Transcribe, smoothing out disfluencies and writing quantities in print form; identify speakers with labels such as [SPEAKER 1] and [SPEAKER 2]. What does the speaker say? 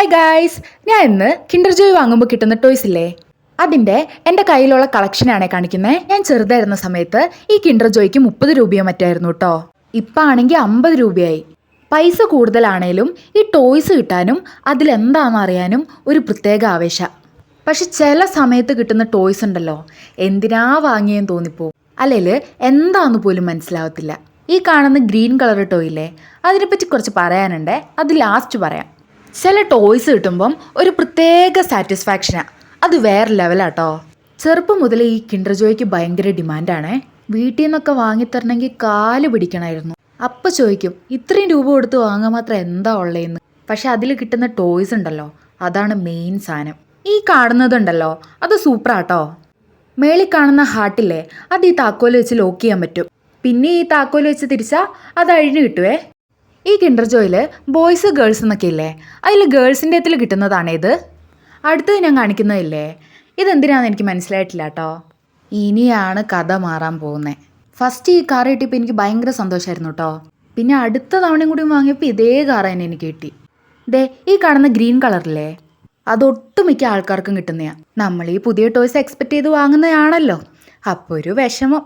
[SPEAKER 1] Hi guys, ഞാൻ ഇന്ന് Kinder Joy വാങ്ങുമ്പോൾ കിട്ടുന്ന ടോയ്സ് ഇല്ലേ, അതിൻ്റെ എൻ്റെ കയ്യിലുള്ള കളക്ഷനാണ് കാണിക്കുന്നത്. ഞാൻ ചെറുതായിരുന്ന സമയത്ത് ഈ കിൻഡർ ജോയ്ക്ക് 30 രൂപയോ മറ്റായിരുന്നു കേട്ടോ. ഇപ്പം ആണെങ്കിൽ 50 രൂപയായി. പൈസ കൂടുതലാണേലും ഈ ടോയ്സ് കിട്ടാനും അതിലെന്താണെന്ന് അറിയാനും ഒരു പ്രത്യേക ആവേശ. പക്ഷെ ചില സമയത്ത് കിട്ടുന്ന ടോയ്സ് ഉണ്ടല്ലോ, എന്തിനാ വാങ്ങിയെന്ന് തോന്നിപ്പോവും, അല്ലെങ്കിൽ എന്താണെന്ന് പോലും മനസ്സിലാവത്തില്ല. ഈ കാണുന്ന ഗ്രീൻ കളർ ടോയ് ഇല്ലേ, അതിനെപ്പറ്റി കുറച്ച് പറയാനുണ്ട്, അത് ലാസ്റ്റ് പറയാം. ചില ടോയ്സ് കിട്ടുമ്പം ഒരു പ്രത്യേക സാറ്റിസ്ഫാക്ഷനാണ്, അത് വേറെ ലെവലാട്ടോ. ചെറുപ്പം മുതൽ ഈ കിൻഡർ ജോയ്ക്ക് ഭയങ്കര ഡിമാൻഡാണേ. വീട്ടിൽ നിന്നൊക്കെ വാങ്ങിത്തരണമെങ്കിൽ കാല് പിടിക്കണമായിരുന്നു. അപ്പം ചോദിക്കും, ഇത്രയും രൂപ കൊടുത്ത് വാങ്ങാൻ മാത്രം എന്താ ഉള്ളതെന്ന്. പക്ഷെ അതിൽ കിട്ടുന്ന ടോയ്സ് ഉണ്ടല്ലോ, അതാണ് മെയിൻ സാധനം. ഈ കാണുന്നതുണ്ടല്ലോ, അത് സൂപ്പറാട്ടോ. മേളിൽ കാണുന്ന ഹാർട്ടില്ലേ, അത് ഈ താക്കോല് വെച്ച് ലോക്ക് ചെയ്യാൻ പറ്റും. പിന്നെ ഈ താക്കോല് വെച്ച് തിരിച്ചാൽ അത് അഴിഞ്ഞു കിട്ടുവേ. ഈ കിൻഡർ ജോയിൽ ബോയ്സ് ഗേൾസ് എന്നൊക്കെ ഇല്ലേ, അതിൽ ഗേൾസിൻ്റെ ഇതിൽ കിട്ടുന്നതാണ് ഇത്. അടുത്തത് ഞാൻ കാണിക്കുന്നതില്ലേ, ഇതെന്തിനാണെന്ന് എനിക്ക് മനസ്സിലായിട്ടില്ല കേട്ടോ. ഇനിയാണ് കഥ മാറാൻ പോകുന്നത്. ഫസ്റ്റ് ഈ കാർ കിട്ടിയപ്പോൾ എനിക്ക് ഭയങ്കര സന്തോഷമായിരുന്നു കേട്ടോ. പിന്നെ അടുത്ത തവണയും കൂടി വാങ്ങിയപ്പോൾ ഇതേ കാർ തന്നെ എനിക്ക് കിട്ടി. ഈ കാണുന്ന ഗ്രീൻ കളറില്ലേ, അതൊട്ടുമിക്ക ആൾക്കാർക്കും കിട്ടുന്നതാണ്. നമ്മൾ ഈ പുതിയ ടോയ്സ് എക്സ്പെക്ട് ചെയ്ത് വാങ്ങുന്നതാണല്ലോ, അപ്പോൾ ഒരു വിഷമം.